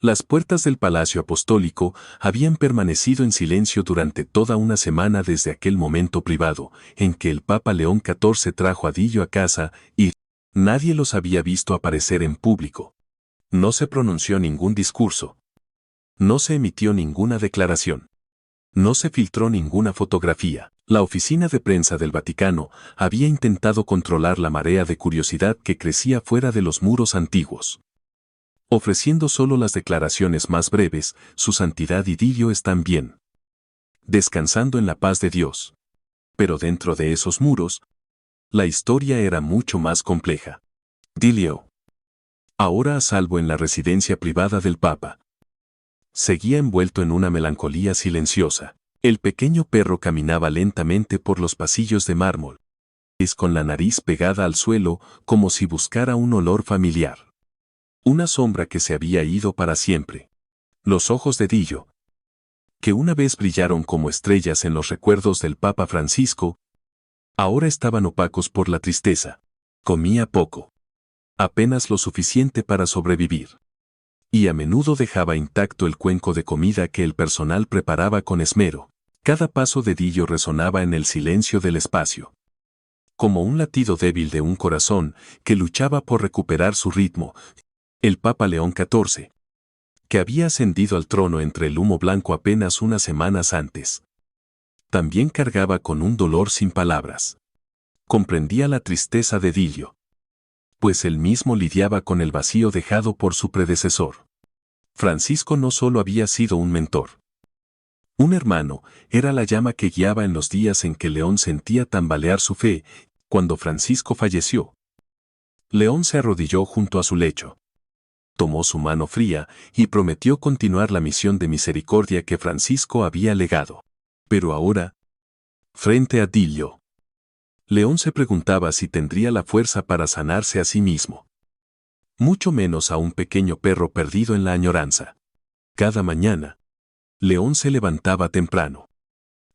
Las puertas del Palacio Apostólico habían permanecido en silencio durante toda una semana desde aquel momento privado en que el Papa León XIV trajo a Dillo a casa y nadie los había visto aparecer en público. No se pronunció ningún discurso. No se emitió ninguna declaración. No se filtró ninguna fotografía. La oficina de prensa del Vaticano había intentado controlar la marea de curiosidad que crecía fuera de los muros antiguos. Ofreciendo solo las declaraciones más breves, su santidad y Dillo están bien. Descansando en la paz de Dios. Pero dentro de esos muros, la historia era mucho más compleja. Dillo, ahora a salvo en la residencia privada del Papa, seguía envuelto en una melancolía silenciosa. El pequeño perro caminaba lentamente por los pasillos de mármol, con la nariz pegada al suelo como si buscara un olor familiar. Una sombra que se había ido para siempre. Los ojos de Dillo, que una vez brillaron como estrellas en los recuerdos del Papa Francisco, ahora estaban opacos por la tristeza. Comía poco. Apenas lo suficiente para sobrevivir. Y a menudo dejaba intacto el cuenco de comida que el personal preparaba con esmero. Cada paso de Dillo resonaba en el silencio del espacio. Como un latido débil de un corazón que luchaba por recuperar su ritmo. El Papa León XIV, que había ascendido al trono entre el humo blanco apenas unas semanas antes, también cargaba con un dolor sin palabras. Comprendía la tristeza de Dillo, pues él mismo lidiaba con el vacío dejado por su predecesor. Francisco no solo había sido un mentor, un hermano, era la llama que guiaba en los días en que León sentía tambalear su fe. Cuando Francisco falleció, León se arrodilló junto a su lecho. Tomó su mano fría y prometió continuar la misión de misericordia que Francisco había legado. Pero ahora, frente a Dillo, León se preguntaba si tendría la fuerza para sanarse a sí mismo. Mucho menos a un pequeño perro perdido en la añoranza. Cada mañana, León se levantaba temprano.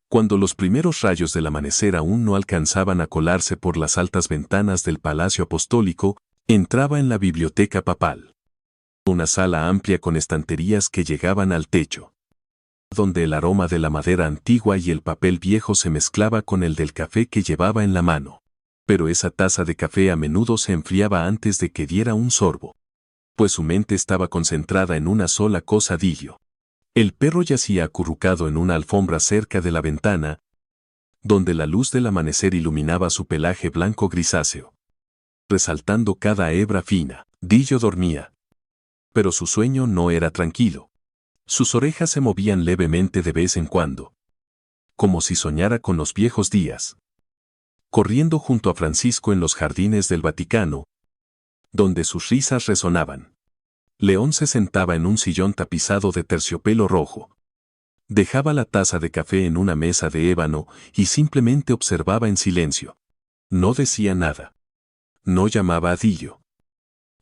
Cuando los primeros rayos del amanecer aún no alcanzaban a colarse por las altas ventanas del Palacio Apostólico, entraba en la biblioteca papal. Una sala amplia con estanterías que llegaban al techo, donde el aroma de la madera antigua y el papel viejo se mezclaba con el del café que llevaba en la mano. Pero esa taza de café a menudo se enfriaba antes de que diera un sorbo, pues su mente estaba concentrada en una sola cosa. Dillo. El perro yacía acurrucado en una alfombra cerca de la ventana, donde la luz del amanecer iluminaba su pelaje blanco grisáceo, resaltando cada hebra fina. Dillo dormía. Pero su sueño no era tranquilo. Sus orejas se movían levemente de vez en cuando, como si soñara con los viejos días. Corriendo junto a Francisco en los jardines del Vaticano, donde sus risas resonaban. León se sentaba en un sillón tapizado de terciopelo rojo. Dejaba la taza de café en una mesa de ébano y simplemente observaba en silencio. No decía nada. No llamaba a Dillo.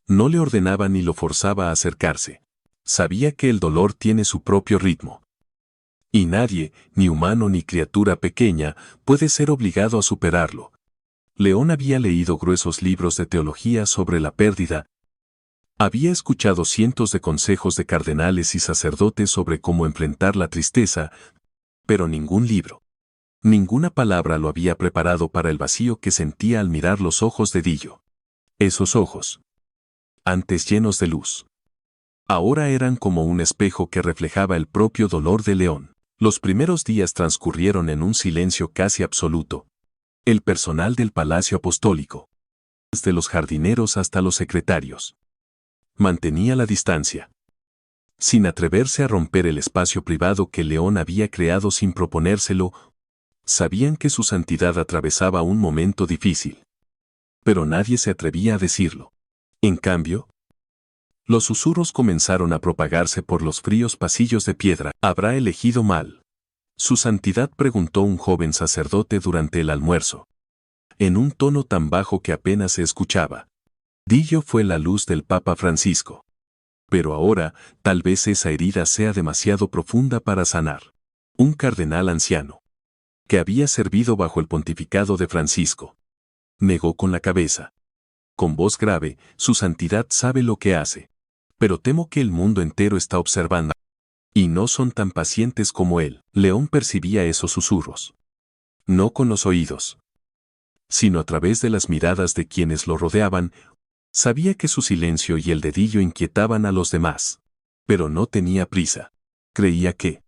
No le ordenaba ni lo forzaba a acercarse. Sabía que el dolor tiene su propio ritmo. Y nadie, ni humano ni criatura pequeña, puede ser obligado a superarlo. León había leído gruesos libros de teología sobre la pérdida. Había escuchado cientos de consejos de cardenales y sacerdotes sobre cómo enfrentar la tristeza, pero ningún libro, ninguna palabra lo había preparado para el vacío que sentía al mirar los ojos de Dillo. Esos ojos, antes llenos de luz, ahora eran como un espejo que reflejaba el propio dolor de León. Los primeros días transcurrieron en un silencio casi absoluto. El personal del Palacio Apostólico, desde los jardineros hasta los secretarios, mantenía la distancia, sin atreverse a romper el espacio privado que León había creado sin proponérselo. Sabían que su santidad atravesaba un momento difícil, pero nadie se atrevía a decirlo. En cambio, los susurros comenzaron a propagarse por los fríos pasillos de piedra. ¿Habrá elegido mal? Su santidad preguntó un joven sacerdote durante el almuerzo, en un tono tan bajo que apenas se escuchaba. Dillo fue la luz del Papa Francisco. Pero ahora, tal vez esa herida sea demasiado profunda para sanar. Un cardenal anciano, que había servido bajo el pontificado de Francisco, negó con la cabeza. Con voz grave, su santidad sabe lo que hace. Pero temo que el mundo entero está observando. Y no son tan pacientes como él. León percibía esos susurros. No con los oídos, sino a través de las miradas de quienes lo rodeaban. Sabía que su silencio y el dedillo inquietaban a los demás. Pero no tenía prisa. Creía que,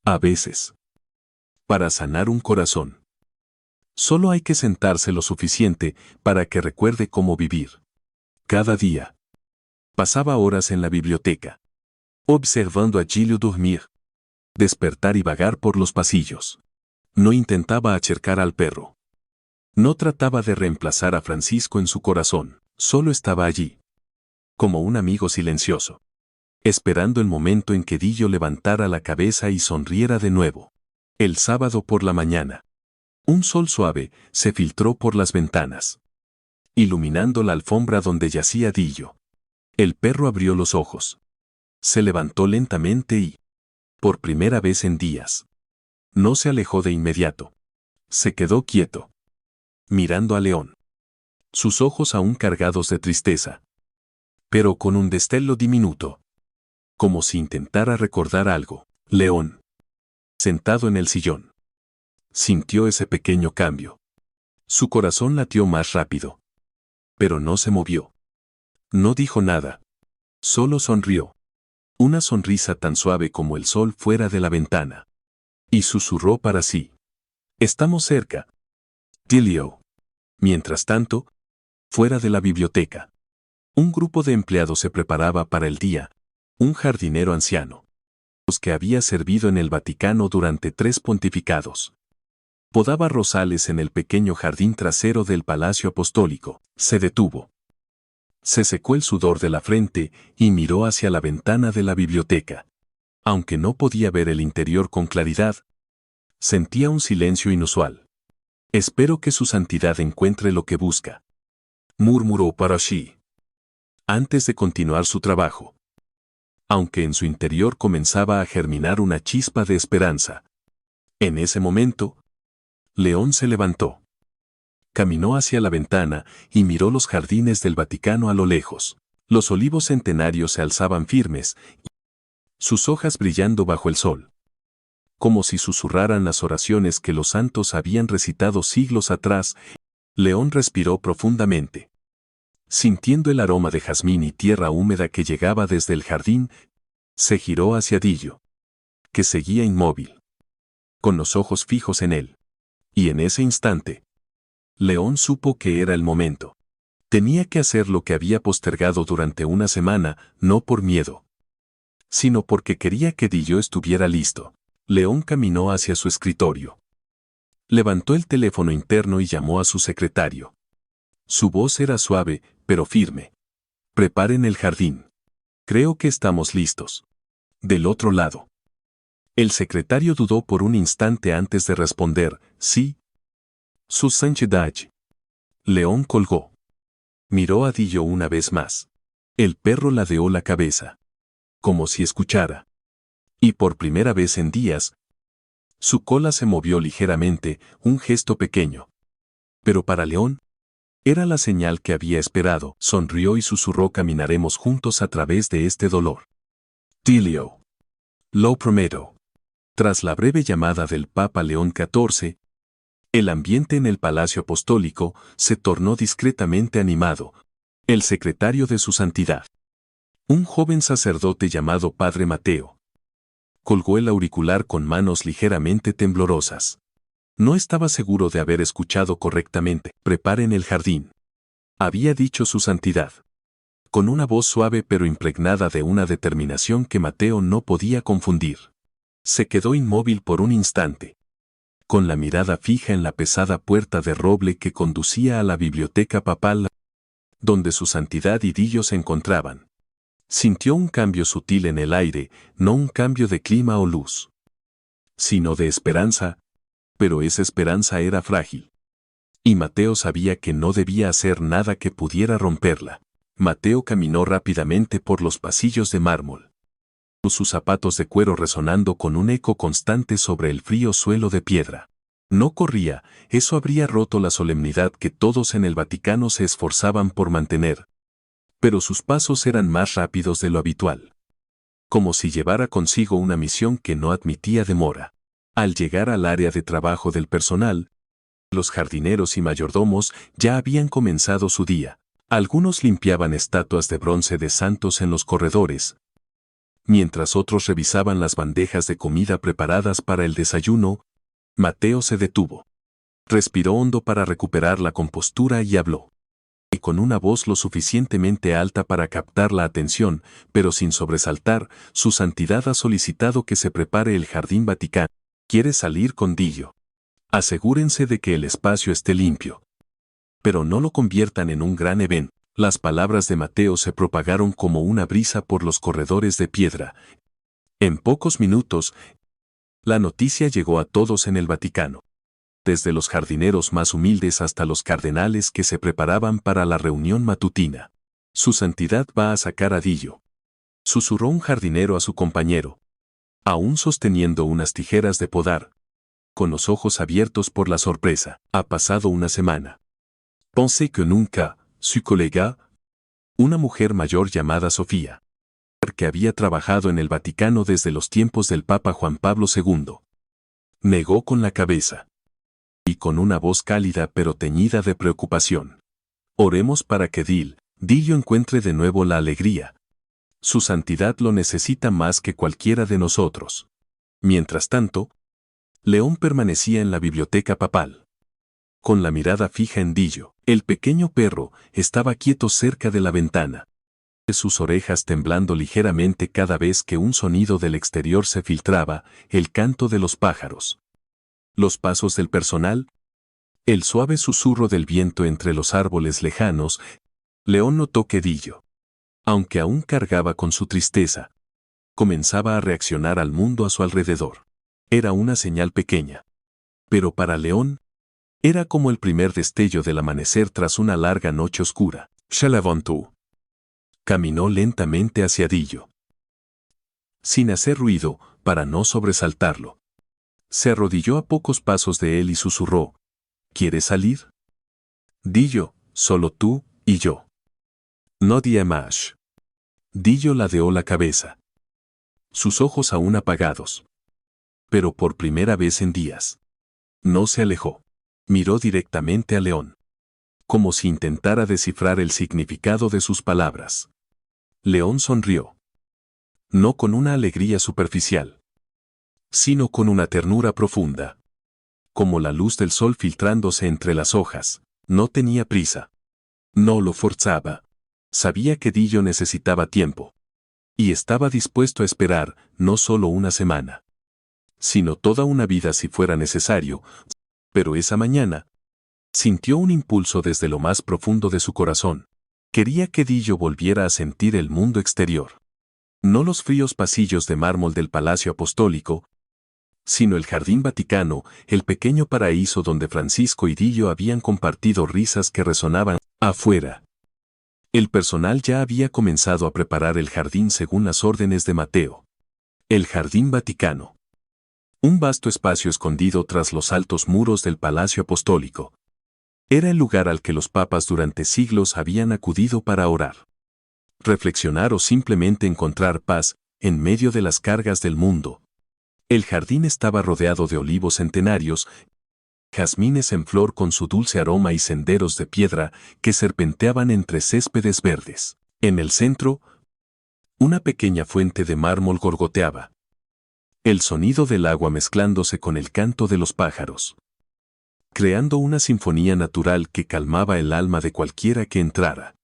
a veces, para sanar un corazón, solo hay que sentarse lo suficiente para que recuerde cómo vivir. Cada día, pasaba horas en la biblioteca, observando a Gilio dormir, despertar y vagar por los pasillos. No intentaba acercar al perro. No trataba de reemplazar a Francisco en su corazón, solo estaba allí, como un amigo silencioso, esperando el momento en que Gilio levantara la cabeza y sonriera de nuevo. El sábado por la mañana, un sol suave se filtró por las ventanas, iluminando la alfombra donde yacía Gilio. El perro abrió los ojos. Se levantó lentamente y, por primera vez en días, no se alejó de inmediato. Se quedó quieto, mirando a León. Sus ojos aún cargados de tristeza, pero con un destello diminuto, como si intentara recordar algo. León, sentado en el sillón, sintió ese pequeño cambio. Su corazón latió más rápido, pero no se movió. No dijo nada, solo sonrió. Una sonrisa tan suave como el sol fuera de la ventana. Y susurró para sí: estamos cerca, Gilio. Mientras tanto, fuera de la biblioteca, un grupo de empleados se preparaba para el día. Un jardinero anciano, los que había servido en el Vaticano durante 3 pontificados, podaba rosales en el pequeño jardín trasero del Palacio Apostólico. Se detuvo. Se secó el sudor de la frente y miró hacia la ventana de la biblioteca. Aunque no podía ver el interior con claridad, sentía un silencio inusual. Espero que su santidad encuentre lo que busca, murmuró para sí, antes de continuar su trabajo. Aunque en su interior comenzaba a germinar una chispa de esperanza. En ese momento, León se levantó. Caminó hacia la ventana y miró los jardines del Vaticano a lo lejos. Los olivos centenarios se alzaban firmes, sus hojas brillando bajo el sol, como si susurraran las oraciones que los santos habían recitado siglos atrás. León respiró profundamente. Sintiendo el aroma de jazmín y tierra húmeda que llegaba desde el jardín, se giró hacia Gilio, que seguía inmóvil, con los ojos fijos en él. Y en ese instante, León supo que era el momento. Tenía que hacer lo que había postergado durante una semana, no por miedo, sino porque quería que Gilio estuviera listo. León caminó hacia su escritorio. Levantó el teléfono interno y llamó a su secretario. Su voz era suave, pero firme. Preparen el jardín. Creo que estamos listos. Del otro lado. El secretario dudó por un instante antes de responder: sí. Su santidad. León colgó. Miró a Gilio una vez más. El perro ladeó la cabeza, como si escuchara. Y por primera vez en días, su cola se movió ligeramente, un gesto pequeño. Pero para León, era la señal que había esperado. Sonrió y susurró: caminaremos juntos a través de este dolor. Gilio. Lo prometo. Tras la breve llamada del Papa León XIV, el ambiente en el Palacio Apostólico se tornó discretamente animado. El secretario de su santidad, un joven sacerdote llamado Padre Mateo, colgó el auricular con manos ligeramente temblorosas. No estaba seguro de haber escuchado correctamente. Preparen el jardín, había dicho su santidad, con una voz suave pero impregnada de una determinación que Mateo no podía confundir. Se quedó inmóvil por un instante, con la mirada fija en la pesada puerta de roble que conducía a la biblioteca papal, donde su santidad y Gilio se encontraban. Sintió un cambio sutil en el aire, no un cambio de clima o luz, sino de esperanza, pero esa esperanza era frágil. Y Mateo sabía que no debía hacer nada que pudiera romperla. Mateo caminó rápidamente por los pasillos de mármol, sus zapatos de cuero resonando con un eco constante sobre el frío suelo de piedra. No corría, eso habría roto la solemnidad que todos en el Vaticano se esforzaban por mantener. pero sus pasos eran más rápidos de lo habitual. Como si llevara consigo una misión que no admitía demora. Al llegar al área de trabajo del personal, los jardineros y mayordomos ya habían comenzado su día. Algunos limpiaban estatuas de bronce de santos en los corredores, mientras otros revisaban las bandejas de comida preparadas para el desayuno. Mateo se detuvo. Respiró hondo para recuperar la compostura y habló. Y con una voz lo suficientemente alta para captar la atención, pero sin sobresaltar, su santidad ha solicitado que se prepare el jardín Vaticano. ¿Quiere salir con Dillo? Asegúrense de que el espacio esté limpio. Pero no lo conviertan en un gran evento. Las palabras de Mateo se propagaron como una brisa por los corredores de piedra. En pocos minutos, la noticia llegó a todos en el Vaticano. Desde los jardineros más humildes hasta los cardenales que se preparaban para la reunión matutina. Su santidad va a sacar a Dillo. Susurró un jardinero a su compañero, aún sosteniendo unas tijeras de podar, con los ojos abiertos por la sorpresa. Ha pasado una semana. Pensé que nunca, su colega, una mujer mayor llamada Sofía, que había trabajado en el Vaticano desde los tiempos del Papa Juan Pablo II, negó con la cabeza. Y con una voz cálida pero teñida de preocupación. Oremos para que Dillo encuentre de nuevo la alegría. Su santidad lo necesita más que cualquiera de nosotros. Mientras tanto, León permanecía en la biblioteca papal. Con la mirada fija en Dillo, el pequeño perro estaba quieto cerca de la ventana. Sus orejas temblando ligeramente cada vez que un sonido del exterior se filtraba, el canto de los pájaros. Los pasos del personal, el suave susurro del viento entre los árboles lejanos. León notó que Dillo, aunque aún cargaba con su tristeza, comenzaba a reaccionar al mundo a su alrededor. Era una señal pequeña. Pero para León, era como el primer destello del amanecer tras una larga noche oscura. Se levantó. Caminó lentamente hacia Dillo, sin hacer ruido, para no sobresaltarlo. Se arrodilló a pocos pasos de él y susurró. ¿Quieres salir? Dillo, solo tú y yo. Nadie más. Dillo ladeó la cabeza. Sus ojos aún apagados. Pero por primera vez en días. No se alejó. Miró directamente a León. Como si intentara descifrar el significado de sus palabras. León sonrió. No con una alegría superficial, sino con una ternura profunda. Como la luz del sol filtrándose entre las hojas. No tenía prisa. No lo forzaba. Sabía que Dillo necesitaba tiempo. Y estaba dispuesto a esperar, no solo una semana, sino toda una vida si fuera necesario. Pero esa mañana, sintió un impulso desde lo más profundo de su corazón. Quería que Dillo volviera a sentir el mundo exterior. No los fríos pasillos de mármol del Palacio Apostólico, sino el Jardín Vaticano, el pequeño paraíso donde Francisco y Dillo habían compartido risas que resonaban afuera. El personal ya había comenzado a preparar el jardín según las órdenes de Mateo. El Jardín Vaticano. Un vasto espacio escondido tras los altos muros del Palacio Apostólico. Era el lugar al que los papas durante siglos habían acudido para orar, reflexionar o simplemente encontrar paz en medio de las cargas del mundo. El jardín estaba rodeado de olivos centenarios, jazmines en flor con su dulce aroma y senderos de piedra que serpenteaban entre céspedes verdes. En el centro, una pequeña fuente de mármol gorgoteaba. El sonido del agua mezclándose con el canto de los pájaros, creando una sinfonía natural que calmaba el alma de cualquiera que entrara.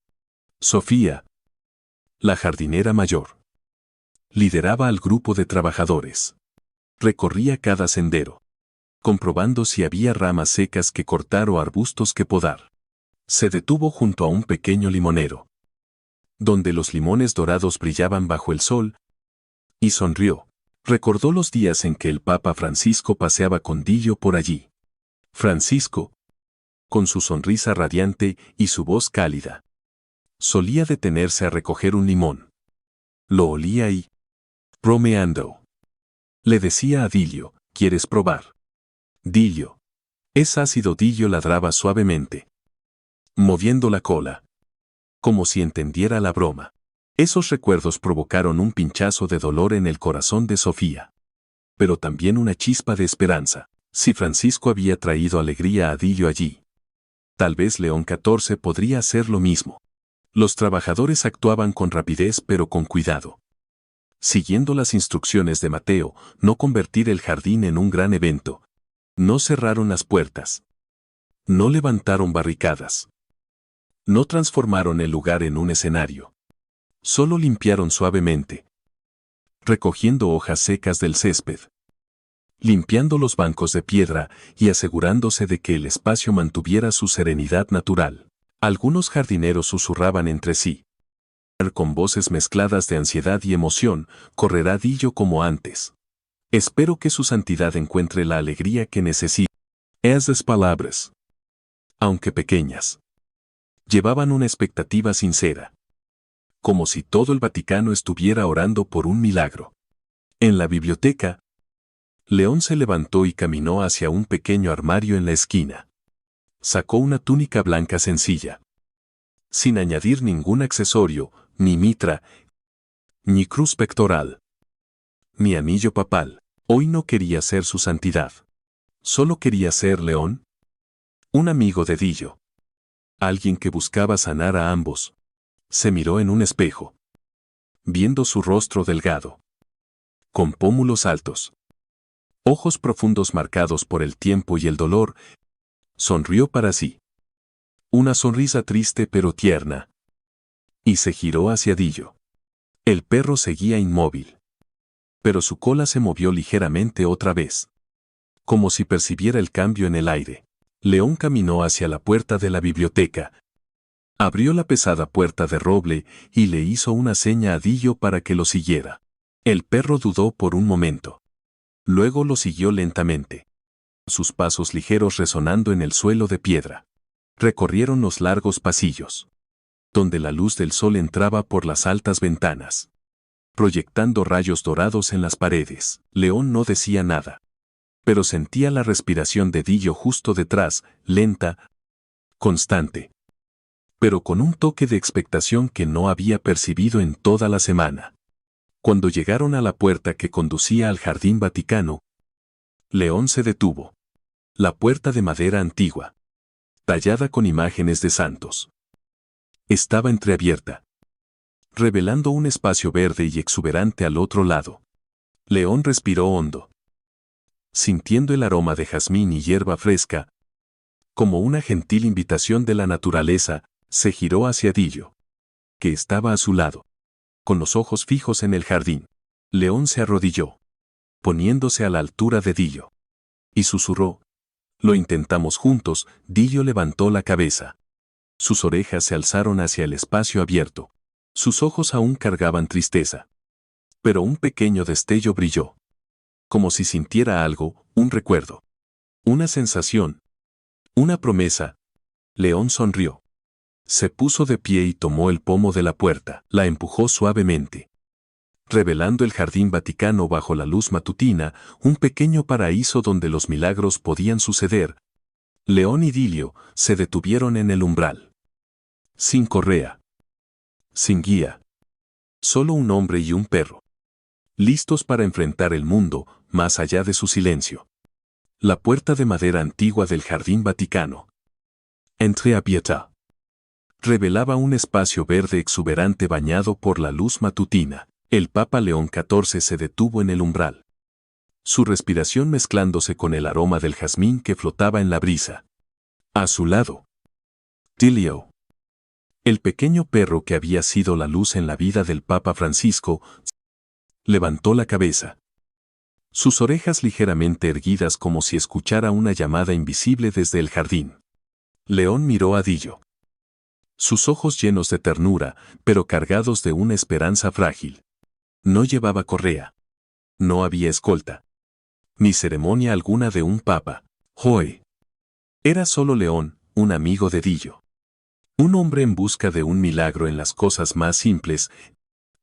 Sofía, la jardinera mayor, lideraba al grupo de trabajadores. Recorría cada sendero, comprobando si había ramas secas que cortar o arbustos que podar. Se detuvo junto a un pequeño limonero, donde los limones dorados brillaban bajo el sol, y sonrió. Recordó los días en que el Papa Francisco paseaba con Dillo por allí. Francisco, con su sonrisa radiante y su voz cálida, solía detenerse a recoger un limón. Lo olía y, bromeando, le decía a Dillo, ¿quieres probar? Dillo. Es ácido. Dillo ladraba suavemente, moviendo la cola. como si entendiera la broma. Esos recuerdos provocaron un pinchazo de dolor en el corazón de Sofía, pero también una chispa de esperanza. Si Francisco había traído alegría a Dillo allí, tal vez León XIV podría hacer lo mismo. Los trabajadores actuaban con rapidez pero con cuidado, siguiendo las instrucciones de Mateo, no convertir el jardín en un gran evento. No cerraron las puertas. No levantaron barricadas. No transformaron el lugar en un escenario. Solo limpiaron suavemente, recogiendo hojas secas del césped, limpiando los bancos de piedra y asegurándose de que el espacio mantuviera su serenidad natural. Algunos jardineros susurraban entre sí. Con voces mezcladas de ansiedad y emoción, correrá Dillo como antes. Espero que su santidad encuentre la alegría que necesita. Esas palabras, aunque pequeñas, llevaban una expectativa sincera, como si todo el Vaticano estuviera orando por un milagro. En la biblioteca, León se levantó y caminó hacia un pequeño armario en la esquina. Sacó una túnica blanca sencilla, sin añadir ningún accesorio, ni mitra, ni cruz pectoral, ni anillo papal. Hoy no quería ser su santidad. Solo quería ser León, un amigo de Dillo, alguien que buscaba sanar a ambos. Se miró en un espejo, viendo su rostro delgado, con pómulos altos, ojos profundos marcados por el tiempo y el dolor. Sonrió para sí. Una sonrisa triste pero tierna. Y se giró hacia Dillo. El perro seguía inmóvil, pero su cola se movió ligeramente otra vez, como si percibiera el cambio en el aire. León caminó hacia la puerta de la biblioteca. Abrió la pesada puerta de roble y le hizo una seña a Dillo para que lo siguiera. El perro dudó por un momento. Luego lo siguió lentamente, sus pasos ligeros resonando en el suelo de piedra. Recorrieron los largos pasillos, donde la luz del sol entraba por las altas ventanas, proyectando rayos dorados en las paredes. León no decía nada, pero sentía la respiración de Dillo justo detrás, lenta, constante, pero con un toque de expectación que no había percibido en toda la semana. Cuando llegaron a la puerta que conducía al Jardín Vaticano, León se detuvo. La puerta de madera antigua, tallada con imágenes de santos, estaba entreabierta, revelando un espacio verde y exuberante al otro lado. León respiró hondo, sintiendo el aroma de jazmín y hierba fresca. Como una gentil invitación de la naturaleza, se giró hacia Dillo, que estaba a su lado, con los ojos fijos en el jardín. León se arrodilló, poniéndose a la altura de Dillo, y susurró: «Lo intentamos juntos». Dillo levantó la cabeza. Sus orejas se alzaron hacia el espacio abierto. Sus ojos aún cargaban tristeza, pero un pequeño destello brilló, como si sintiera algo, un recuerdo, una sensación, una promesa. León sonrió. Se puso de pie y tomó el pomo de la puerta. La empujó suavemente, revelando el Jardín Vaticano bajo la luz matutina, un pequeño paraíso donde los milagros podían suceder. León y Dillo se detuvieron en el umbral. Sin correa, sin guía, solo un hombre y un perro, listos para enfrentar el mundo más allá de su silencio. La puerta de madera antigua del Jardín Vaticano, entreabierta, revelaba un espacio verde exuberante bañado por la luz matutina. El Papa León XIV se detuvo en el umbral, su respiración mezclándose con el aroma del jazmín que flotaba en la brisa. A su lado, Dillo, el pequeño perro que había sido la luz en la vida del Papa Francisco, levantó la cabeza, sus orejas ligeramente erguidas como si escuchara una llamada invisible desde el jardín. León miró a Dillo, sus ojos llenos de ternura, pero cargados de una esperanza frágil. No llevaba correa. No había escolta, ni ceremonia alguna de un papa. Joe. Era solo León, un amigo de Dillo. Un hombre en busca de un milagro en las cosas más simples.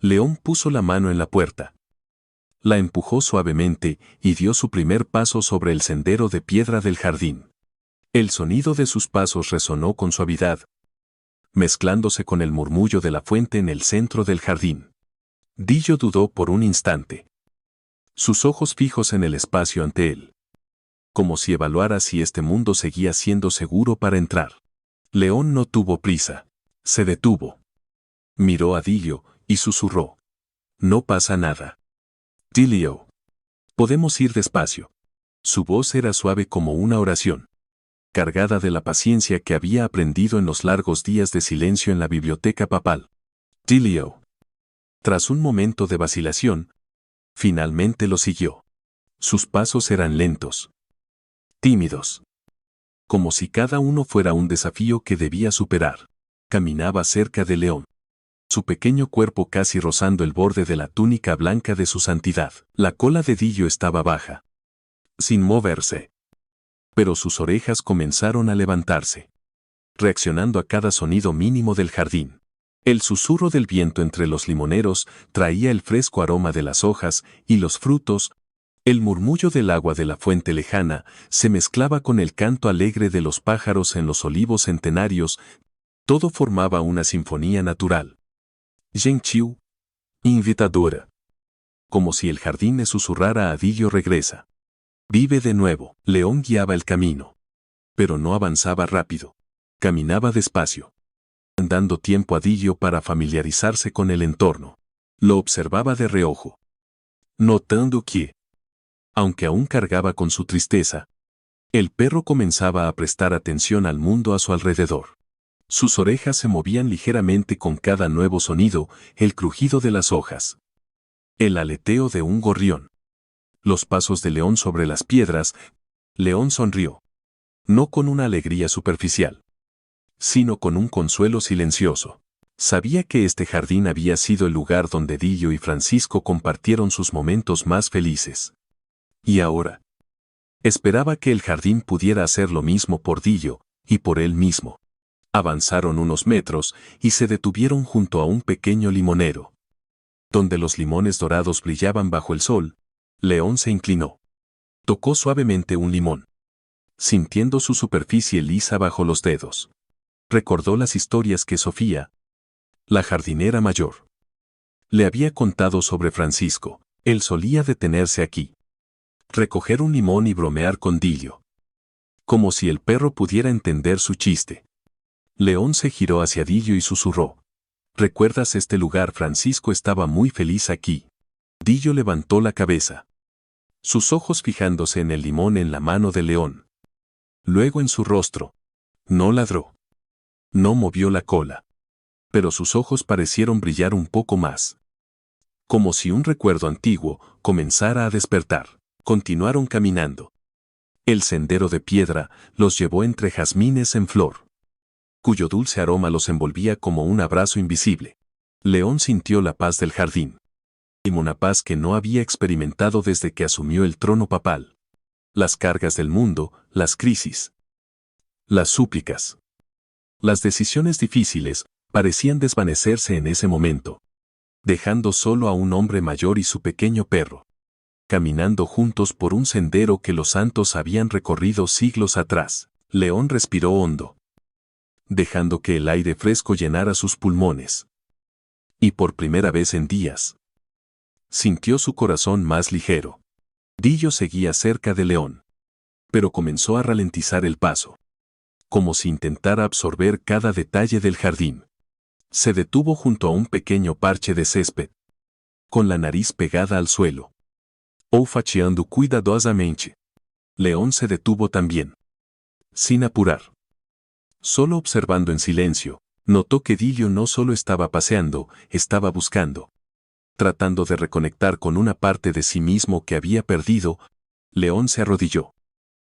León puso la mano en la puerta, la empujó suavemente y dio su primer paso sobre el sendero de piedra del jardín. El sonido de sus pasos resonó con suavidad, mezclándose con el murmullo de la fuente en el centro del jardín. Dillo dudó por un instante. Sus ojos fijos en el espacio ante él. Como si evaluara si este mundo seguía siendo seguro para entrar. León no tuvo prisa. Se detuvo. Miró a Dillo y susurró. No pasa nada. Dillo. Podemos ir despacio. Su voz era suave como una oración. Cargada de la paciencia que había aprendido en los largos días de silencio en la biblioteca papal. Dillo. Tras un momento de vacilación, finalmente lo siguió. Sus pasos eran lentos. Tímidos. Como si cada uno fuera un desafío que debía superar. Caminaba cerca de León. Su pequeño cuerpo casi rozando el borde de la túnica blanca de su santidad. La cola de Dillo estaba baja. Sin moverse. Pero sus orejas comenzaron a levantarse. Reaccionando a cada sonido mínimo del jardín. El susurro del viento entre los limoneros traía el fresco aroma de las hojas y los frutos. El murmullo del agua de la fuente lejana se mezclaba con el canto alegre de los pájaros en los olivos centenarios. Todo formaba una sinfonía natural. Gentil. Invitadora. Como si el jardín le susurrara a Dillo regresa. Vive de nuevo. León guiaba el camino. Pero no avanzaba rápido. Caminaba despacio. Dando tiempo a Dillo para familiarizarse con el entorno. Lo observaba de reojo. Notando que, aunque aún cargaba con su tristeza, el perro comenzaba a prestar atención al mundo a su alrededor. Sus orejas se movían ligeramente con cada nuevo sonido, el crujido de las hojas. El aleteo de un gorrión. Los pasos de León sobre las piedras. León sonrió. No con una alegría superficial, sino con un consuelo silencioso. Sabía que este jardín había sido el lugar donde Dillo y Francisco compartieron sus momentos más felices. Y ahora, esperaba que el jardín pudiera hacer lo mismo por Dillo y por él mismo. Avanzaron unos metros y se detuvieron junto a un pequeño limonero. Donde los limones dorados brillaban bajo el sol, León se inclinó. Tocó suavemente un limón. Sintiendo su superficie lisa bajo los dedos. Recordó las historias que Sofía, la jardinera mayor, le había contado sobre Francisco. Él solía detenerse aquí. Recoger un limón y bromear con Dillo. Como si el perro pudiera entender su chiste. León se giró hacia Dillo y susurró. ¿Recuerdas este lugar? Francisco estaba muy feliz aquí. Dillo levantó la cabeza. Sus ojos fijándose en el limón en la mano de León. Luego en su rostro. No ladró. No movió la cola. Pero sus ojos parecieron brillar un poco más. Como si un recuerdo antiguo comenzara a despertar. Continuaron caminando. El sendero de piedra los llevó entre jazmines en flor, cuyo dulce aroma los envolvía como un abrazo invisible. León sintió la paz del jardín. Y una paz que no había experimentado desde que asumió el trono papal. Las cargas del mundo, las crisis, las súplicas, las decisiones difíciles, parecían desvanecerse en ese momento, dejando solo a un hombre mayor y su pequeño perro, caminando juntos por un sendero que los santos habían recorrido siglos atrás. León respiró hondo, dejando que el aire fresco llenara sus pulmones. Y por primera vez en días, sintió su corazón más ligero. Dillo seguía cerca de León, pero comenzó a ralentizar el paso, como si intentara absorber cada detalle del jardín. Se detuvo junto a un pequeño parche de césped, con la nariz pegada al suelo, olfateando cuidadosamente. León se detuvo también, sin apurar. Solo observando en silencio, notó que Dillo no solo estaba paseando, estaba buscando. Tratando de reconectar con una parte de sí mismo que había perdido, León se arrodilló.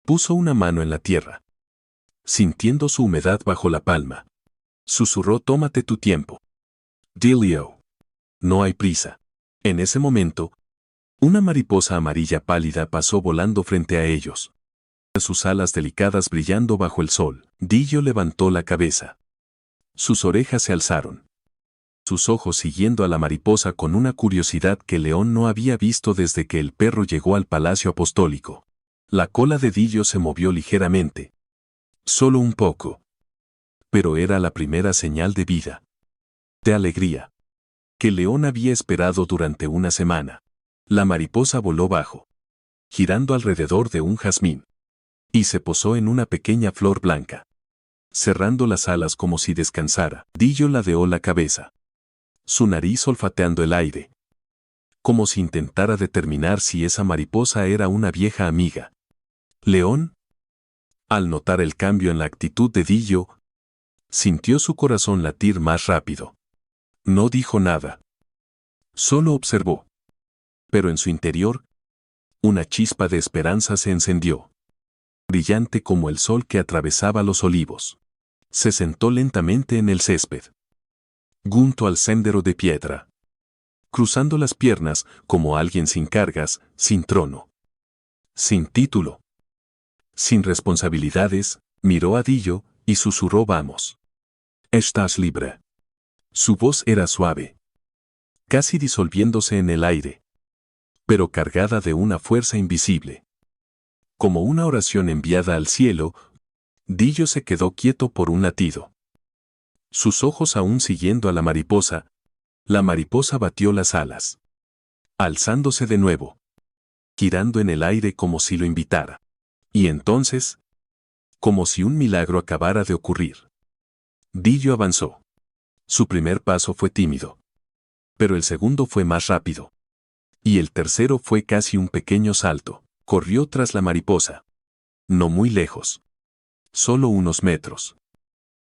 Puso una mano en la tierra. Sintiendo su humedad bajo la palma. Susurró: tómate tu tiempo. Dillo. No hay prisa. En ese momento, una mariposa amarilla pálida pasó volando frente a ellos. Sus alas delicadas brillando bajo el sol. Dillo levantó la cabeza. Sus orejas se alzaron. Sus ojos siguiendo a la mariposa con una curiosidad que León no había visto desde que el perro llegó al palacio apostólico. La cola de Dillo se movió ligeramente. Solo un poco. pero era la primera señal de vida, de alegría, que León había esperado durante una semana. La mariposa voló bajo, girando alrededor de un jazmín, y se posó en una pequeña flor blanca, cerrando las alas como si descansara. Dillo ladeó la cabeza, su nariz olfateando el aire, como si intentara determinar si esa mariposa era una vieja amiga. León, al notar el cambio en la actitud de Dillo, sintió su corazón latir más rápido. No dijo nada. Solo observó. Pero en su interior, una chispa de esperanza se encendió, brillante como el sol que atravesaba los olivos. Se sentó lentamente en el césped, junto al sendero de piedra, cruzando las piernas como alguien sin cargas, sin trono, sin título, sin responsabilidades. Miró a Dillo y susurró: «Vamos. Estás libre». Su voz era suave, casi disolviéndose en el aire, pero cargada de una fuerza invisible. Como una oración enviada al cielo, Dillo se quedó quieto por un latido. Sus ojos aún siguiendo a la mariposa batió las alas, alzándose de nuevo, girando en el aire como si lo invitara. Y entonces, como si un milagro acabara de ocurrir, Dillo avanzó. Su primer paso fue tímido, pero el segundo fue más rápido. Y el tercero fue casi un pequeño salto. Corrió tras la mariposa. No muy lejos. Solo unos metros.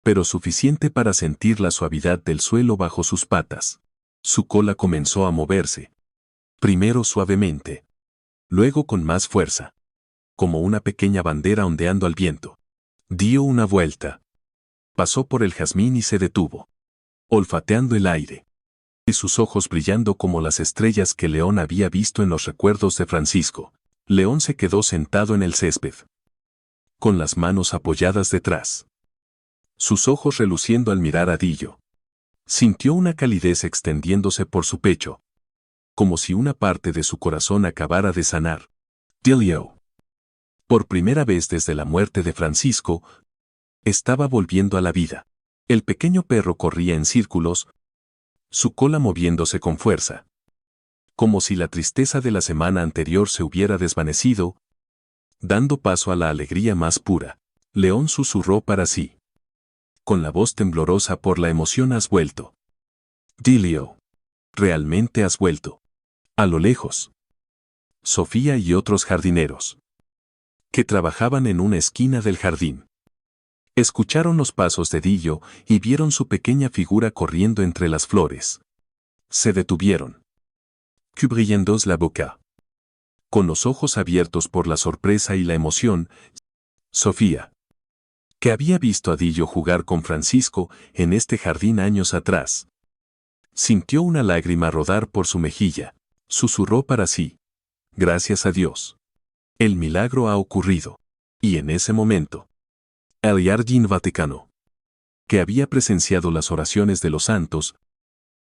Pero suficiente para sentir la suavidad del suelo bajo sus patas. Su cola comenzó a moverse. Primero suavemente. Luego con más fuerza. Como una pequeña bandera ondeando al viento. Dio una vuelta. Pasó por el jazmín y se detuvo, olfateando el aire, y sus ojos brillando como las estrellas que León había visto en los recuerdos de Francisco. León se quedó sentado en el césped, con las manos apoyadas detrás, sus ojos reluciendo al mirar a Dillo. Sintió una calidez extendiéndose por su pecho, como si una parte de su corazón acabara de sanar. Dillo, por primera vez desde la muerte de Francisco, estaba volviendo a la vida. El pequeño perro corría en círculos, su cola moviéndose con fuerza, como si la tristeza de la semana anterior se hubiera desvanecido, dando paso a la alegría más pura. León susurró para sí, con la voz temblorosa por la emoción: «Has vuelto. Dillo, realmente has vuelto». A lo lejos, Sofía y otros jardineros, que trabajaban en una esquina del jardín, escucharon los pasos de Dillo y vieron su pequeña figura corriendo entre las flores. Se detuvieron, cubriendo la boca, con los ojos abiertos por la sorpresa y la emoción. Sofía, que había visto a Dillo jugar con Francisco en este jardín años atrás, sintió una lágrima rodar por su mejilla. Susurró para sí: «Gracias a Dios. El milagro ha ocurrido». Y en ese momento, el Jardín Vaticano, que había presenciado las oraciones de los santos,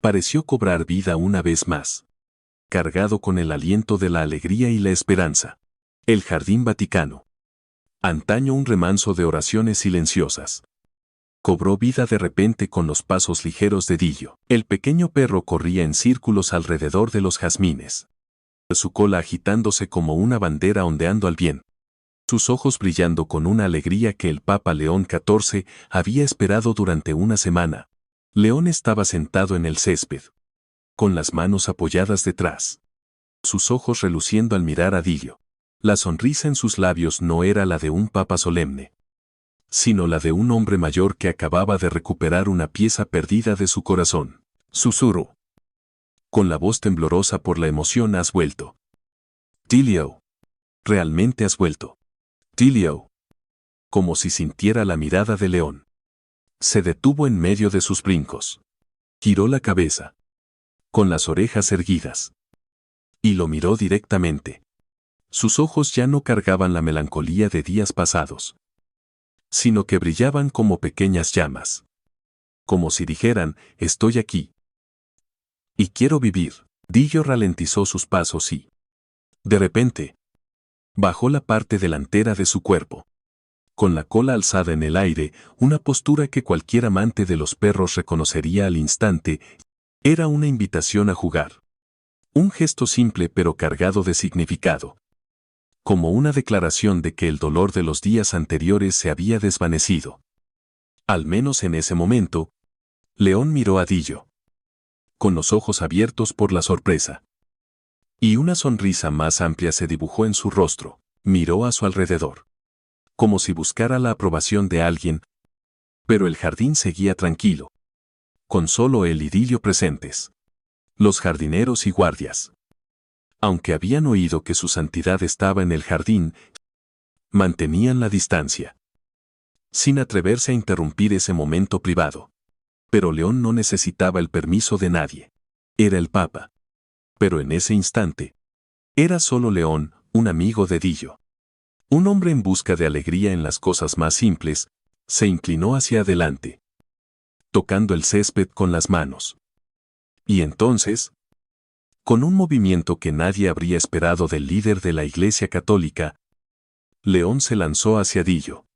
pareció cobrar vida una vez más, cargado con el aliento de la alegría y la esperanza. El Jardín Vaticano, antaño un remanso de oraciones silenciosas, cobró vida de repente con los pasos ligeros de Dillo. El pequeño perro corría en círculos alrededor de los jazmines, su cola agitándose como una bandera ondeando al viento, sus ojos brillando con una alegría que el Papa León XIV había esperado durante una semana. León estaba sentado en el césped, con las manos apoyadas detrás, sus ojos reluciendo al mirar a Dillo. La sonrisa en sus labios no era la de un papa solemne, sino la de un hombre mayor que acababa de recuperar una pieza perdida de su corazón. Susurró, con la voz temblorosa por la emoción: «Has vuelto. Dillo, realmente has vuelto. Dillo». Como si sintiera la mirada de León, se detuvo en medio de sus brincos, giró la cabeza, con las orejas erguidas, y lo miró directamente. Sus ojos ya no cargaban la melancolía de días pasados, sino que brillaban como pequeñas llamas, como si dijeran: «Estoy aquí. Y quiero vivir». Dillo ralentizó sus pasos y, de repente, bajó la parte delantera de su cuerpo, con la cola alzada en el aire, una postura que cualquier amante de los perros reconocería al instante. Era una invitación a jugar. Un gesto simple pero cargado de significado. Como una declaración de que el dolor de los días anteriores se había desvanecido. Al menos en ese momento, León miró a Dillo, con los ojos abiertos por la sorpresa. Y una sonrisa más amplia se dibujó en su rostro. Miró a su alrededor, como si buscara la aprobación de alguien, pero el jardín seguía tranquilo, con solo él y Dillo presentes. Los jardineros y guardias, aunque habían oído que su santidad estaba en el jardín, mantenían la distancia, sin atreverse a interrumpir ese momento privado. Pero León no necesitaba el permiso de nadie. Era el Papa. Pero en ese instante, era solo León, un amigo de Dillo. Un hombre en busca de alegría en las cosas más simples, se inclinó hacia adelante, tocando el césped con las manos. Y entonces, con un movimiento que nadie habría esperado del líder de la Iglesia Católica, León se lanzó hacia Dillo.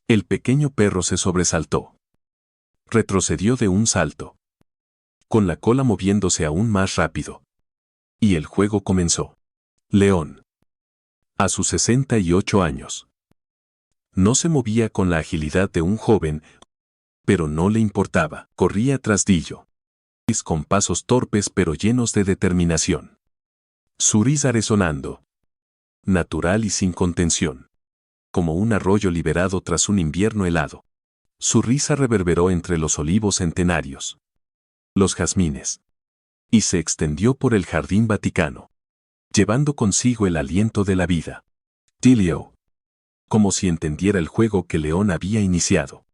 El pequeño perro se sobresaltó. Retrocedió de un salto, con la cola moviéndose aún más rápido. Y el juego comenzó. León, a sus 68 años, no se movía con la agilidad de un joven, pero no le importaba. Corría tras Dillo, con pasos torpes pero llenos de determinación. Su risa resonando, natural y sin contención, como un arroyo liberado tras un invierno helado. Su risa reverberó entre los olivos centenarios, los jazmines, y se extendió por el jardín vaticano, llevando consigo el aliento de la vida. Dillo, como si entendiera el juego que León había iniciado,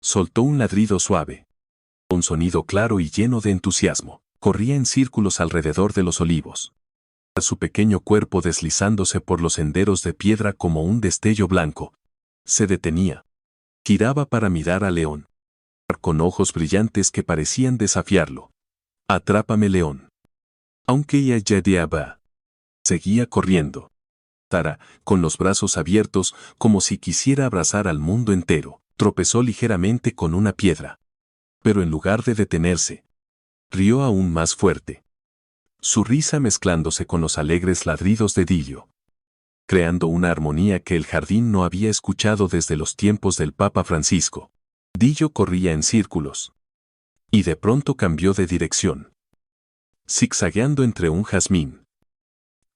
soltó un ladrido suave. Un sonido claro y lleno de entusiasmo, corría en círculos alrededor de los olivos. Su pequeño cuerpo deslizándose por los senderos de piedra como un destello blanco. Se detenía. Giraba para mirar a León, con ojos brillantes que parecían desafiarlo. Atrápame, León. Aunque ella ya deaba. Seguía corriendo. Tara, con los brazos abiertos, como si quisiera abrazar al mundo entero, tropezó ligeramente con una piedra. Pero en lugar de detenerse, rió aún más fuerte. Su risa mezclándose con los alegres ladridos de Dillo, creando una armonía que el jardín no había escuchado desde los tiempos del Papa Francisco. Dillo corría en círculos. Y de pronto cambió de dirección, zigzagueando entre un jazmín,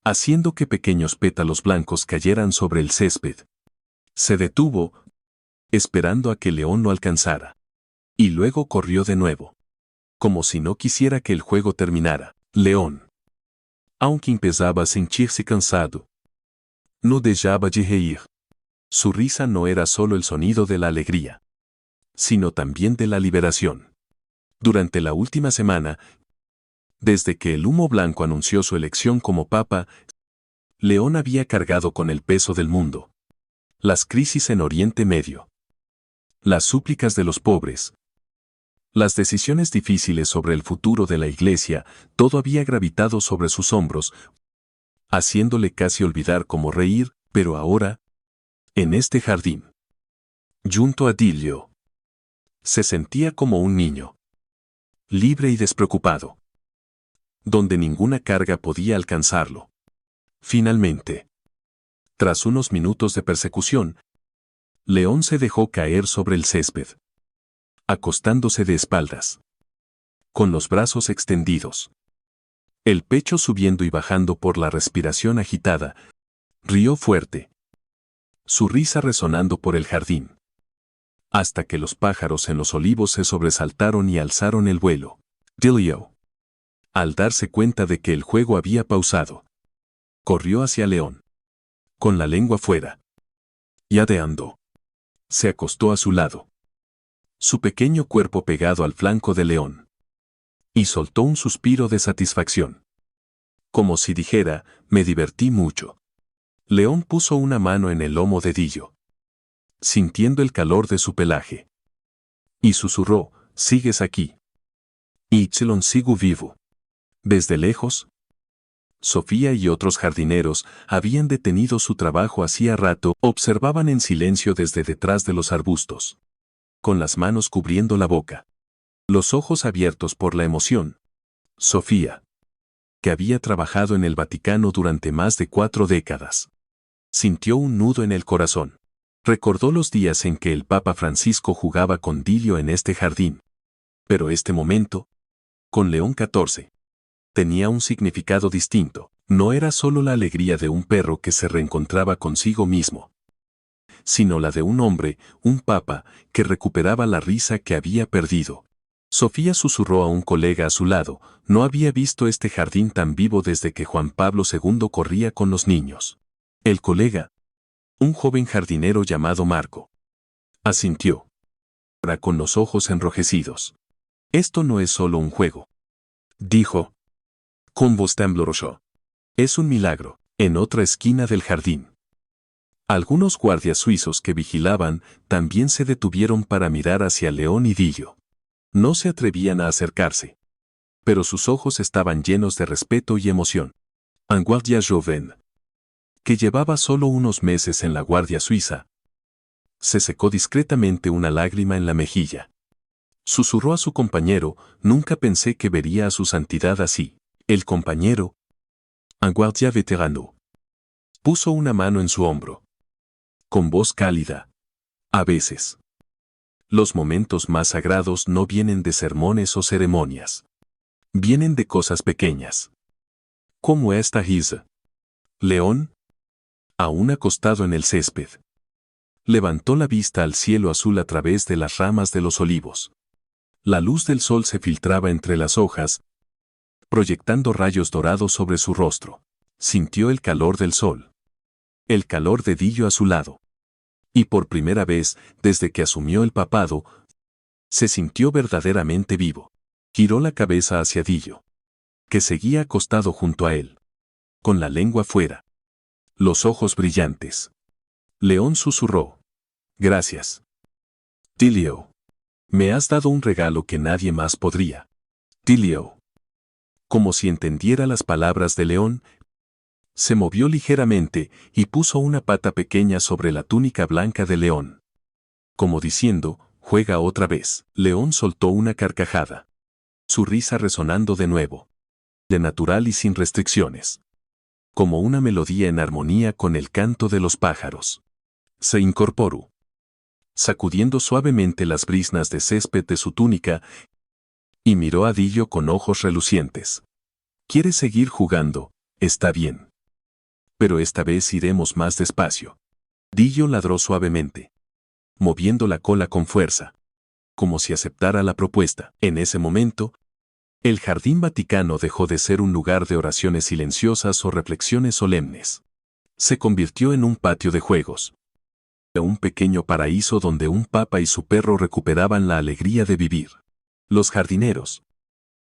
haciendo que pequeños pétalos blancos cayeran sobre el césped. Se detuvo, esperando a que León lo alcanzara. Y luego corrió de nuevo, como si no quisiera que el juego terminara. León, aunque empezaba a sentirse cansado, no dejaba de reír. Su risa no era solo el sonido de la alegría, sino también de la liberación. Durante la última semana, desde que el humo blanco anunció su elección como papa, León había cargado con el peso del mundo. Las crisis en Oriente Medio, las súplicas de los pobres, las decisiones difíciles sobre el futuro de la Iglesia, todo había gravitado sobre sus hombros, haciéndole casi olvidar cómo reír, pero ahora, en este jardín, junto a Dillo, se sentía como un niño, libre y despreocupado, donde ninguna carga podía alcanzarlo. Finalmente, tras unos minutos de persecución, León se dejó caer sobre el césped, acostándose de espaldas, con los brazos extendidos, el pecho subiendo y bajando por la respiración agitada, rió fuerte, su risa resonando por el jardín, hasta que los pájaros en los olivos se sobresaltaron y alzaron el vuelo. Dillo, al darse cuenta de que el juego había pausado, corrió hacia León, con la lengua fuera. Yadeando, se acostó a su lado, su pequeño cuerpo pegado al flanco de León, y soltó un suspiro de satisfacción. Como si dijera, me divertí mucho. León puso una mano en el lomo de Dillo, sintiendo el calor de su pelaje, y susurró, sigues aquí. Y sigo vivo. Desde lejos, Sofía y otros jardineros habían detenido su trabajo hacía rato, observaban en silencio desde detrás de los arbustos, con las manos cubriendo la boca, los ojos abiertos por la emoción. Sofía, que había trabajado en el Vaticano durante más de 4 décadas, sintió un nudo en el corazón. Recordó los días en que el Papa Francisco jugaba con Dilio en este jardín. Pero este momento, con León XIV, tenía un significado distinto. No era solo la alegría de un perro que se reencontraba consigo mismo, sino la de un hombre, un papa, que recuperaba la risa que había perdido. Sofía susurró a un colega a su lado, no había visto este jardín tan vivo desde que Juan Pablo II corría con los niños. El colega, un joven jardinero llamado Marco, asintió, ahora con los ojos enrojecidos. Esto no es solo un juego, dijo, con voz temblorosa. Es un milagro. En otra esquina del jardín, algunos guardias suizos que vigilaban también se detuvieron para mirar hacia León y Dillo. No se atrevían a acercarse, pero sus ojos estaban llenos de respeto y emoción. Un guardia joven, que llevaba solo unos meses en la Guardia Suiza, se secó discretamente una lágrima en la mejilla. Susurró a su compañero, nunca pensé que vería a su santidad así. El compañero, un guardia veterano, puso una mano en su hombro, con voz cálida. A veces, los momentos más sagrados no vienen de sermones o ceremonias. Vienen de cosas pequeñas. Como esta risa. León, aún acostado en el césped, levantó la vista al cielo azul a través de las ramas de los olivos. La luz del sol se filtraba entre las hojas, proyectando rayos dorados sobre su rostro. Sintió el calor del sol, el calor de Dillo a su lado. Y por primera vez, desde que asumió el papado, se sintió verdaderamente vivo. Giró la cabeza hacia Dillo, que seguía acostado junto a él, con la lengua fuera, los ojos brillantes. León susurró. Gracias, Dilio. Me has dado un regalo que nadie más podría. Dilio, como si entendiera las palabras de León, se movió ligeramente y puso una pata pequeña sobre la túnica blanca de León. Como diciendo, juega otra vez. León soltó una carcajada, su risa resonando de nuevo, de natural y sin restricciones, como una melodía en armonía con el canto de los pájaros. Se incorporó, sacudiendo suavemente las briznas de césped de su túnica, y miró a Dillo con ojos relucientes. ¿Quieres seguir jugando? Está bien. Pero esta vez iremos más despacio. Dillo ladró suavemente, moviendo la cola con fuerza, como si aceptara la propuesta. En ese momento, el Jardín Vaticano dejó de ser un lugar de oraciones silenciosas o reflexiones solemnes. Se convirtió en un patio de juegos, un pequeño paraíso donde un papa y su perro recuperaban la alegría de vivir. Los jardineros,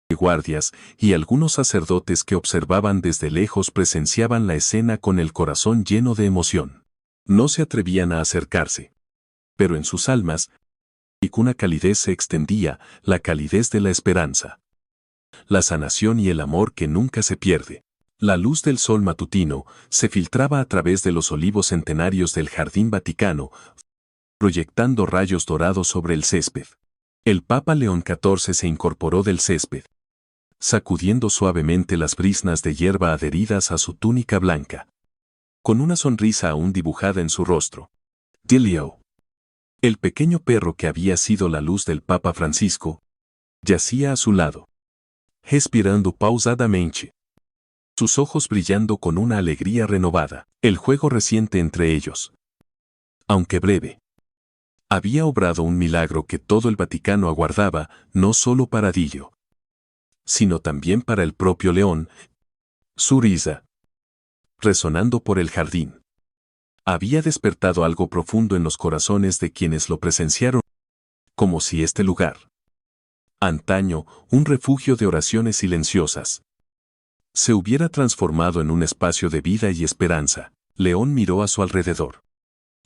guardias y algunos sacerdotes que observaban desde lejos presenciaban la escena con el corazón lleno de emoción. No se atrevían a acercarse, pero en sus almas, y una calidez se extendía, la calidez de la esperanza, la sanación y el amor que nunca se pierde. La luz del sol matutino se filtraba a través de los olivos centenarios del Jardín Vaticano, proyectando rayos dorados sobre el césped. El Papa León XIV se incorporó del césped, sacudiendo suavemente las briznas de hierba adheridas a su túnica blanca, con una sonrisa aún dibujada en su rostro. Dilio, el pequeño perro que había sido la luz del Papa Francisco, yacía a su lado, respirando pausadamente, sus ojos brillando con una alegría renovada. El juego reciente entre ellos, aunque breve, había obrado un milagro que todo el Vaticano aguardaba, no solo para Dillo, sino también para el propio León. Su risa, resonando por el jardín, había despertado algo profundo en los corazones de quienes lo presenciaron, como si este lugar, antaño un refugio de oraciones silenciosas, se hubiera transformado en un espacio de vida y esperanza. León miró a su alrededor,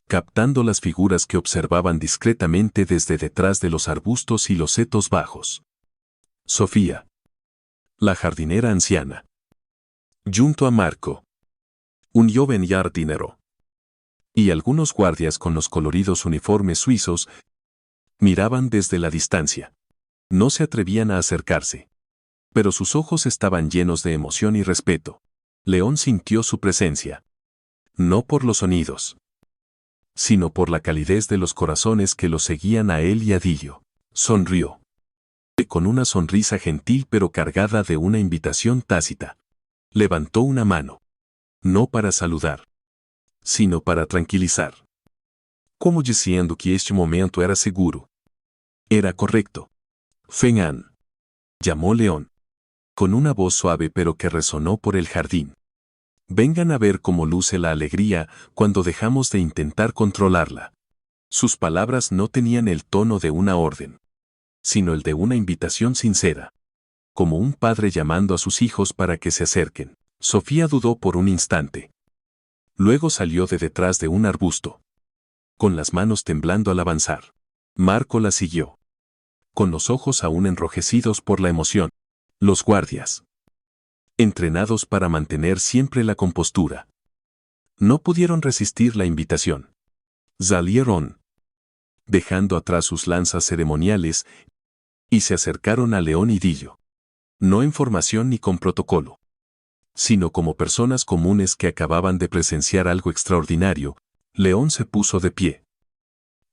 captando las figuras que observaban discretamente desde detrás de los arbustos y los setos bajos. Sofía, la jardinera anciana, junto a Marco, un joven jardinero, y algunos guardias con los coloridos uniformes suizos miraban desde la distancia. No se atrevían a acercarse. Pero sus ojos estaban llenos de emoción y respeto. León sintió su presencia. No por los sonidos, sino por la calidez de los corazones que lo seguían a él y a Dillo. Sonrió. Con una sonrisa gentil pero cargada de una invitación tácita. Levantó una mano. No para saludar, sino para tranquilizar. Como diciendo que este momento era seguro. Era correcto. Feng-an, llamó León, con una voz suave pero que resonó por el jardín. Vengan a ver cómo luce la alegría cuando dejamos de intentar controlarla. Sus palabras no tenían el tono de una orden, sino el de una invitación sincera. Como un padre llamando a sus hijos para que se acerquen. Sofía dudó por un instante. Luego salió de detrás de un arbusto, con las manos temblando al avanzar. Marco la siguió, con los ojos aún enrojecidos por la emoción. Los guardias, entrenados para mantener siempre la compostura, no pudieron resistir la invitación. Salieron, dejando atrás sus lanzas ceremoniales, y se acercaron a León y Dillo. No en formación ni con protocolo, sino como personas comunes que acababan de presenciar algo extraordinario. León se puso de pie.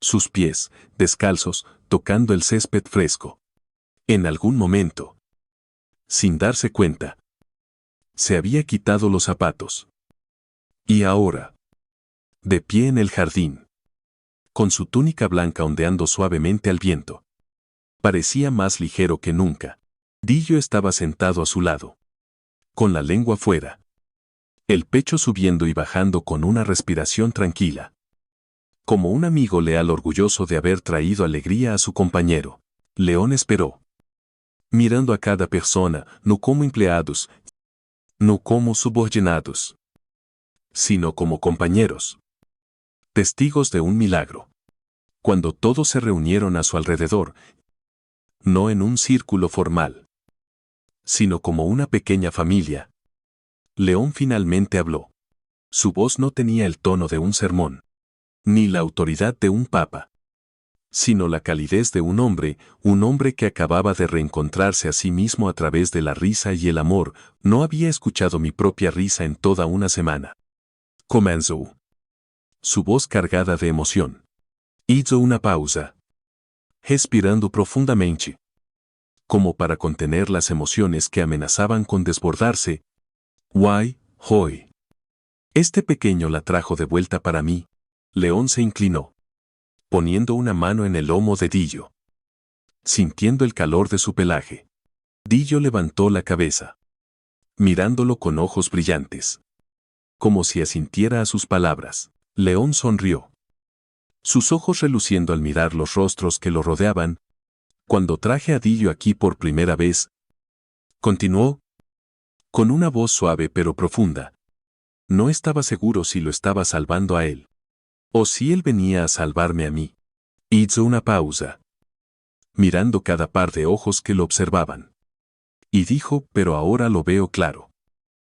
Sus pies, descalzos, tocando el césped fresco. En algún momento, sin darse cuenta, se había quitado los zapatos. Y ahora, de pie en el jardín, con su túnica blanca ondeando suavemente al viento, parecía más ligero que nunca. Dillo estaba sentado a su lado, con la lengua fuera, el pecho subiendo y bajando con una respiración tranquila. Como un amigo leal orgulloso de haber traído alegría a su compañero, León esperó, mirando a cada persona, no como empleados, no como subordinados, sino como compañeros, testigos de un milagro. Cuando todos se reunieron a su alrededor, no en un círculo formal, sino como una pequeña familia, León finalmente habló. Su voz no tenía el tono de un sermón, ni la autoridad de un papa, sino la calidez de un hombre que acababa de reencontrarse a sí mismo a través de la risa y el amor. No había escuchado mi propia risa en toda una semana. Comenzó. Su voz cargada de emoción. Hizo una pausa, respirando profundamente, como para contener las emociones que amenazaban con desbordarse. Why, hoy. Este pequeño la trajo de vuelta para mí. León se inclinó, poniendo una mano en el lomo de Dillo, sintiendo el calor de su pelaje. Dillo levantó la cabeza, mirándolo con ojos brillantes, como si asintiera a sus palabras. León sonrió, sus ojos reluciendo al mirar los rostros que lo rodeaban. Cuando traje a Dillo aquí por primera vez, continuó, con una voz suave pero profunda, no estaba seguro si lo estaba salvando a él, o si él venía a salvarme a mí. Hizo una pausa, mirando cada par de ojos que lo observaban. Y dijo, pero ahora lo veo claro.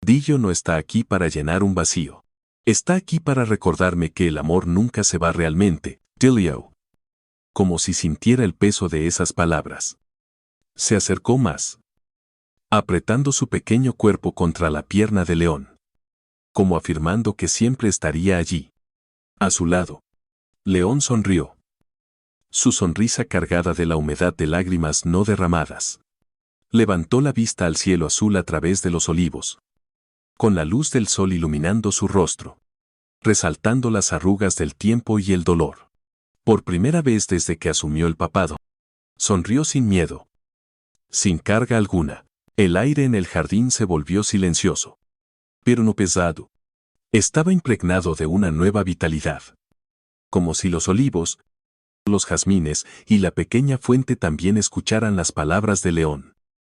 Dillo no está aquí para llenar un vacío. Está aquí para recordarme que el amor nunca se va realmente, Dillo. Como si sintiera el peso de esas palabras. Se acercó más, apretando su pequeño cuerpo contra la pierna de León, como afirmando que siempre estaría allí, a su lado. León sonrió, su sonrisa cargada de la humedad de lágrimas no derramadas. Levantó la vista al cielo azul a través de los olivos, con la luz del sol iluminando su rostro, resaltando las arrugas del tiempo y el dolor. Por primera vez desde que asumió el papado, sonrió sin miedo, sin carga alguna. El aire en el jardín se volvió silencioso, pero no pesado. Estaba impregnado de una nueva vitalidad, como si los olivos, los jazmines y la pequeña fuente también escucharan las palabras de León.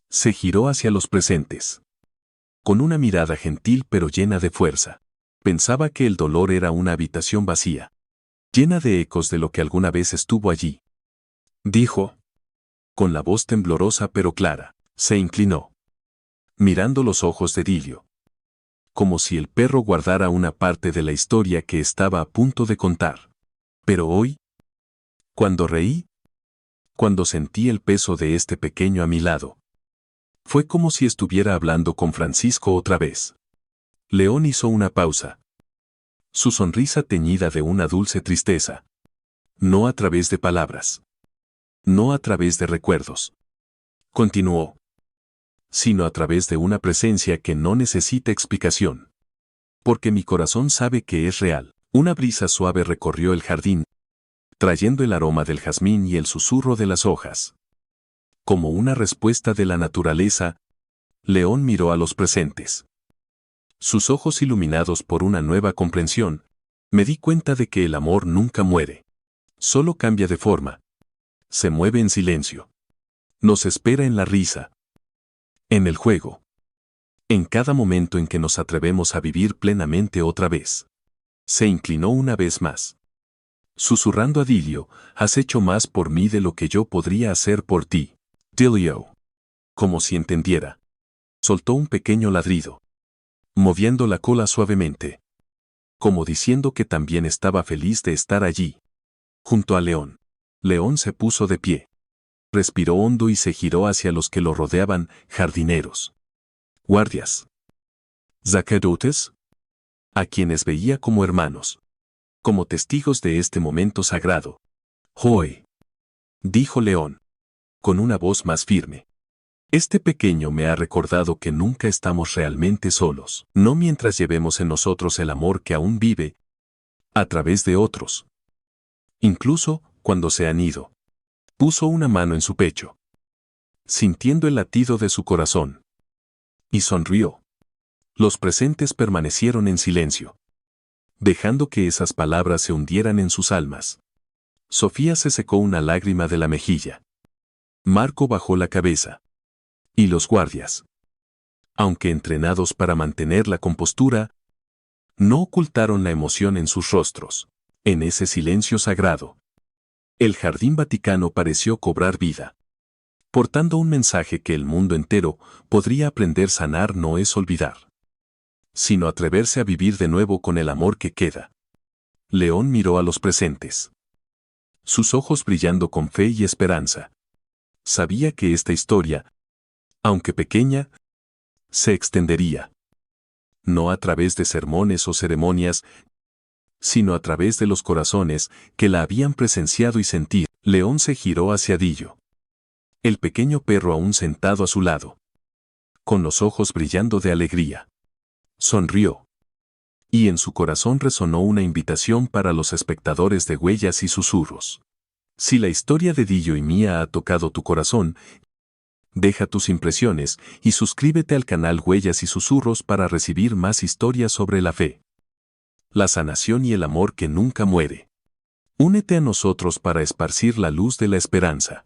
Se giró hacia los presentes, con una mirada gentil pero llena de fuerza. Pensaba que el dolor era una habitación vacía, llena de ecos de lo que alguna vez estuvo allí. Dijo, con la voz temblorosa pero clara. Se inclinó, mirando los ojos de Dillo, como si el perro guardara una parte de la historia que estaba a punto de contar. Pero hoy, cuando reí, cuando sentí el peso de este pequeño a mi lado, fue como si estuviera hablando con Francisco otra vez. León hizo una pausa. Su sonrisa teñida de una dulce tristeza. No a través de palabras. No a través de recuerdos. Continuó. Sino a través de una presencia que no necesita explicación. Porque mi corazón sabe que es real. Una brisa suave recorrió el jardín, trayendo el aroma del jazmín y el susurro de las hojas. Como una respuesta de la naturaleza, León miró a los presentes. Sus ojos iluminados por una nueva comprensión, me di cuenta de que el amor nunca muere. Solo cambia de forma. Se mueve en silencio. Nos espera en la risa. En el juego. En cada momento en que nos atrevemos a vivir plenamente otra vez. Se inclinó una vez más. Susurrando a Dilio, has hecho más por mí de lo que yo podría hacer por ti. Dilio. Como si entendiera. Soltó un pequeño ladrido. Moviendo la cola suavemente. Como diciendo que también estaba feliz de estar allí. Junto a León. León se puso de pie. Respiró hondo y se giró hacia los que lo rodeaban, jardineros. Guardias. Sacerdotes. A quienes veía como hermanos. Como testigos de este momento sagrado. Hoy. Dijo León. Con una voz más firme. Este pequeño me ha recordado que nunca estamos realmente solos. No mientras llevemos en nosotros el amor que aún vive. A través de otros. Incluso, cuando se han ido. Puso una mano en su pecho. Sintiendo el latido de su corazón. Y sonrió. Los presentes permanecieron en silencio. Dejando que esas palabras se hundieran en sus almas. Sofía se secó una lágrima de la mejilla. Marco bajó la cabeza. Y los guardias, aunque entrenados para mantener la compostura, no ocultaron la emoción en sus rostros. En ese silencio sagrado, el jardín vaticano pareció cobrar vida. Portando un mensaje que el mundo entero podría aprender. Sanar no es olvidar, sino atreverse a vivir de nuevo con el amor que queda. León miró a los presentes. Sus ojos brillando con fe y esperanza. Sabía que esta historia, aunque pequeña, se extendería. No a través de sermones o ceremonias, sino a través de los corazones que la habían presenciado y sentido. León se giró hacia Dillo. El pequeño perro aún sentado a su lado. Con los ojos brillando de alegría. Sonrió. Y en su corazón resonó una invitación para los espectadores de Huellas y Susurros. Si la historia de Dillo y mía ha tocado tu corazón, deja tus impresiones y suscríbete al canal Huellas y Susurros para recibir más historias sobre la fe, la sanación y el amor que nunca muere. Únete a nosotros para esparcir la luz de la esperanza.